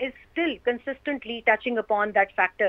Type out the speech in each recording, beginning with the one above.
is still consistently touching upon that factor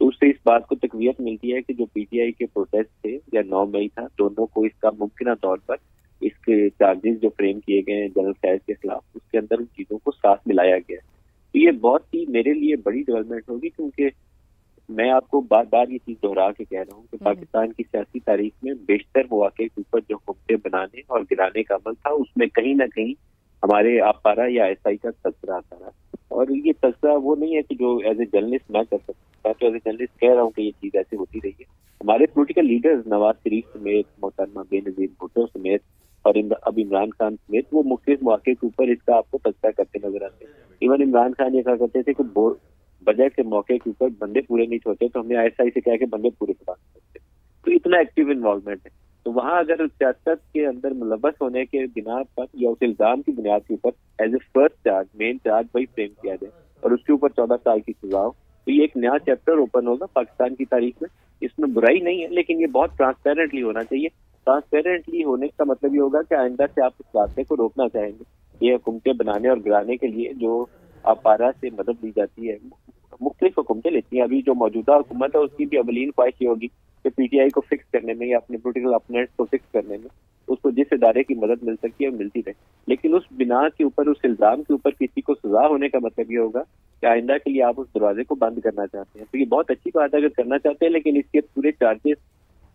تو اس سے اس بات کو تقویت ملتی ہے کہ جو پی ٹی آئی کے پروٹیسٹ تھے یا 9 مئی تھا، دونوں کو اس کا ممکنہ طور پر اس کے چارجز جو فریم کیے گئے ہیں جنرل فیض کے خلاف، اس کے اندر ان چیزوں کو ساتھ ملایا گیا ہے. تو یہ بہت ہی میرے لیے بڑی ڈیولپمنٹ ہوگی، کیونکہ میں آپ کو بار بار یہ چیز دہرا کے کہہ رہا ہوں کہ پاکستان کی سیاسی تاریخ میں بیشتر مواقع کے اوپر جو حکومتیں بنانے اور گرانے کا عمل تھا، اس میں کہیں نہ کہیں ہمارے آپارا یا ایس آئی کا تذکرہ آتا رہا. اور یہ تذکرہ وہ نہیں ہے کہ جو ایز اے جرنلسٹ میں کر سکتا، میں تو ایز اے جرنلسٹ کہہ رہا ہوں کہ یہ چیز ایسے ہوتی رہی ہے. ہمارے پولیٹیکل لیڈرز نواز شریف سمیت، محترمہ بے نظیر بھٹو سمیت اور اب عمران خان سمیت وہ مختلف مواقع کے اوپر اس کا آپ کو تذکرہ کرتے نظر آتے ہیں. ایون عمران خان یہ کہا کرتے تھے کہ بجٹ کے موقع کے اوپر بندے پورے نہیں ہوتے تو ہم نے ایس آئی سے کہا کہ بندے پورے کرا سکتے. تو اتنا ایکٹیو انوالومنٹ ہے. تو وہاں اگر سیاست کے اندر ملوث ہونے کے بنا پر یا اس الزام کی بنیاد کے اوپر as a first charge, main charge وہی فریم کیا جائے اور اس کے اوپر 14 سال کی سزا ہو، تو یہ ایک نیا چیپٹر اوپن ہوگا پاکستان کی تاریخ میں. اس میں برائی نہیں ہے، لیکن یہ بہت ٹرانسپیرنٹلی ہونا چاہیے. ٹرانسپیرنٹلی ہونے کا مطلب یہ ہوگا کہ آئندہ سے آپ اس راستے کو روکنا چاہیں گے. یہ حکومتیں بنانے اور گرانے کے لیے جو آپارا سے مدد لی جاتی ہے، مختلف حکومتیں لیتی ہیں. ابھی جو موجودہ حکومت ہے اس کی بھی اولین خواہش یہ ہوگی کہ پی ٹی آئی کو فکس کرنے میں یا اپنے پولیٹیکل اپوننٹس کو فکس کرنے میں اس کو جس ادارے کی مدد مل سکتی ہے ملتی رہے. لیکن اس بنا کے اوپر، اس الزام کے اوپر کسی کو سزا ہونے کا مطلب یہ ہوگا کہ آئندہ کے لیے آپ اس دروازے کو بند کرنا چاہتے ہیں. تو یہ بہت اچھی بات ہے اگر کرنا چاہتے ہیں، لیکن اس کے پورے چارجز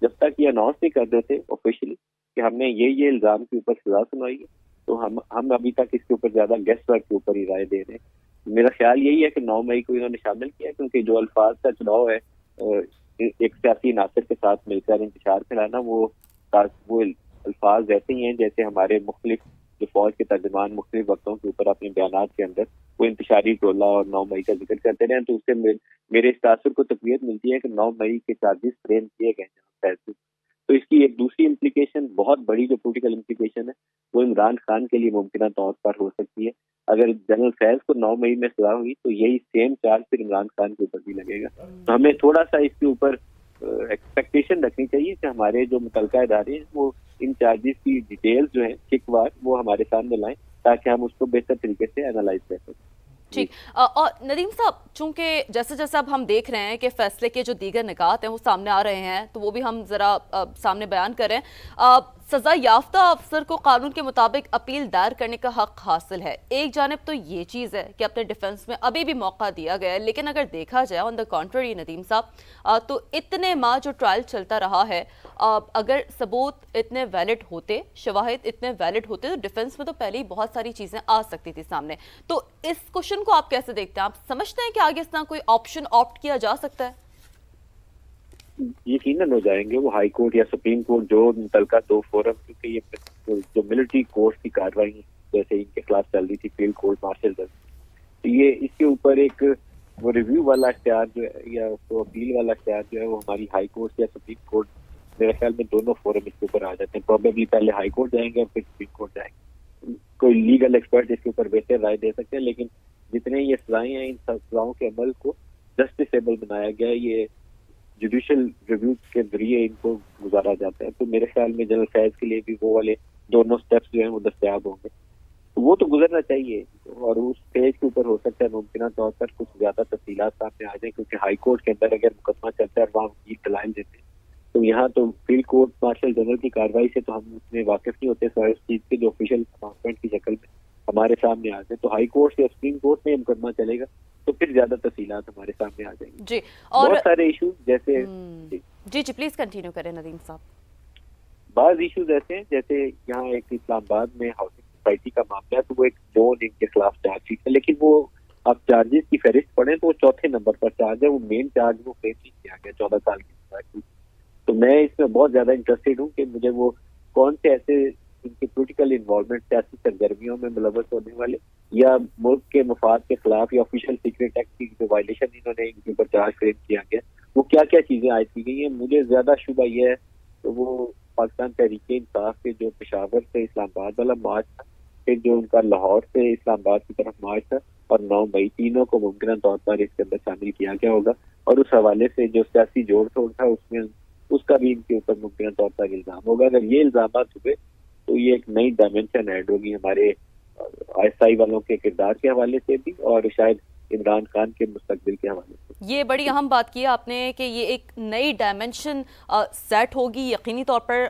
جب تک یہ اناؤنس نہیں کر دیتے آفیشلی کہ ہم نے یہ الزام کے اوپر سزا سنوائی ہے، تو ہم ابھی تک اس کے اوپر زیادہ گیسٹ ورک کے اوپر ہی رائے دے رہے ہیں. میرا خیال یہی ہے کہ 9 مئی کو انہوں نے شامل کیا، کیونکہ جو الفاظ کا چناؤ ہے ایک سیاسی عناصر کے ساتھ مل کر انتشار پھیلانا، وہ الفاظ ویسے ہی ہیں جیسے ہمارے مختلف جو فوج کے ترجمان مختلف وقتوں کے اوپر اپنے بیانات کے اندر وہ انتشاری ٹولہ اور 9 مئی کا ذکر کرتے رہے. تو اس سے میرے اس تاثر کو تقویت ملتی ہے کہ 9 مئی کے چارجز فریم کیے گئے ہیں. تو اس کی ایک دوسری امپلیکیشن، بہت بڑی جو پولیٹیکل امپلیکیشن ہے، وہ عمران خان کے لیے ممکنہ طور پر ہو سکتی ہے. اگر جنرل فیض کو 9 مئی میں سزا ہوئی تو یہی سیم چارج پھر عمران خان کے اوپر بھی لگے گا. تو ہمیں تھوڑا سا اس کے اوپر ایکسپیکٹیشن رکھنی چاہیے کہ ہمارے جو متعلقہ ادارے ہیں وہ ان چارجز کی ڈیٹیلز جو ہیں شکوار وہ ہمارے سامنے لائیں تاکہ ہم اس کو بہتر طریقے سے اینالائز کر سکیں. ٹھیک. اور ندیم صاحب، چونکہ جیسے جیسے اب ہم دیکھ رہے ہیں کہ فیصلے کے جو دیگر نکات ہیں وہ سامنے آ رہے ہیں، تو وہ بھی ہم ذرا سامنے بیان کریں. سزا یافتہ افسر کو قانون کے مطابق اپیل دائر کرنے کا حق حاصل ہے. ایک جانب تو یہ چیز ہے کہ اپنے ڈیفنس میں ابھی بھی موقع دیا گیا ہے، لیکن اگر دیکھا جائے آن دا کانٹری ندیم صاحب، تو اتنے ماہ جو ٹرائل چلتا رہا ہے، اگر ثبوت اتنے ویلڈ ہوتے، شواہد اتنے ویلڈ ہوتے، تو ڈیفنس میں تو پہلے ہی بہت ساری چیزیں آ سکتی تھی سامنے. تو اس کوشچن کو آپ کیسے دیکھتے ہیں؟ آپ سمجھتے ہیں کہ آگے اس طرح کوئی آپشن آپٹ کیا جا سکتا ہے؟ یقیناً ہو جائیں گے. وہ ہائی کورٹ یا سپریم کورٹ جو متعلقہ دو فورم، کیونکہ یہ جو ملٹری کورٹ کی کارروائی جیسے ان کے خلاف چل رہی تھی فیلڈ کورٹ مارشل جج، تو یہ اس کے اوپر ایک وہ ریویو والا اختیار جو ہے یا اپیل والا اختیار جو ہے وہ ہماری ہائی کورٹ یا سپریم کورٹ، میرے خیال میں دونوں فورم اس کے اوپر آ جاتے ہیں. پروبیبلی پہلے ہائی کورٹ جائیں گے اور پھر سپریم کورٹ جائیں گے. کوئی لیگل ایکسپرٹ اس کے اوپر بہتر رائے دے سکتے ہیں، لیکن جتنے یہ سزائیں ہیں ان سزاؤں کے عمل کو جسٹسیبل بنایا گیا ہے. یہ جوڈیشل ریویو کے ذریعے ان کو گزارا جاتا ہے. تو میرے خیال میں جنرل فیض کے لیے بھی وہ والے دونوں سٹیپس جو ہیں وہ دستیاب ہوں گے. وہ تو گزرنا چاہیے اور اس پیج کے اوپر ہو سکتا ہے ممکنہ طور پر کچھ زیادہ تفصیلات سامنے آ جائیں، کیونکہ ہائی کورٹ کے اندر اگر مقدمہ چلتا ہے اور وہاں وکیل دلائل دیتے ہیں، تو یہاں تو فیلڈ کورٹ مارشل جنرل کی کارروائی سے تو ہم اس میں واقف نہیں ہوتے سوائے اس چیز کے جو آفیشیل اناؤنسمنٹ کی شکل میں ہمارے سامنے آ جائے. تو ہائی کورٹ یا سپریم کورٹ میں مقدمہ چلے گا تو پھر زیادہ تفصیلات ہمارے سامنے آ جائیں گی. جی، اور بہت سارے ایشوز جیسے جی پلیز کنٹینیو کریں ندیم صاحب. بعض ایشوز ایسے ہیں جیسے یہاں ایک اسلام آباد میں ہاؤسنگ سوسائٹی کا معاملہ ہے، تو وہ ایک زون ان کے خلاف چارج شیٹ ہے، لیکن وہ آپ چارجز کی فہرست پڑھیں تو وہ 4تھے نمبر پر چارج ہے. وہ مین چارج وہ فریم نہیں کیا گیا 14 سال کی سزا کی. تو میں اس میں بہت زیادہ انٹرسٹیڈ ہوں کہ مجھے وہ کون سے ایسے ان کے پولیٹیکل انوالومنٹ سیاسی سرگرمیوں میں ملوث ہونے والے یا ملک کے مفاد کے خلاف یا آفیشیل سیکرٹ ایکٹ کی جو وائلیشن انہوں نے ان کے اوپر چارج فریم کیا گیا، وہ کیا کیا چیزیں عائد کی گئی ہیں. مجھے زیادہ شبہ یہ ہے کہ وہ پاکستان تحریک انصاف کے جو پشاور سے اسلام آباد والا مارچ تھا، پھر جو ان کا لاہور سے اسلام آباد کی طرف مارچ تھا، اور 9 مئی تینوں کو ممکنہ طور پر اس کے اندر شامل کیا گیا ہوگا. اور اس حوالے سے جو سیاسی جوڑ توڑ تھا اس کا بھی ان کے اوپر ممکنہ طور پر الزام ہوگا. اگر یہ الزامات ہوئے تو یہ ایک نئی ڈائمینشن ایڈ ہوگی ہمارے آئی ایس آئی والوں کے کردار کے حوالے سے بھی، اور شاید عمران خان کے مستقبل کے حوالے سے۔ یہ بڑی اہم بات کی ہے آپ نے کہ یہ ایک نئی ڈائمنشن سیٹ ہوگی، یقینی طور پر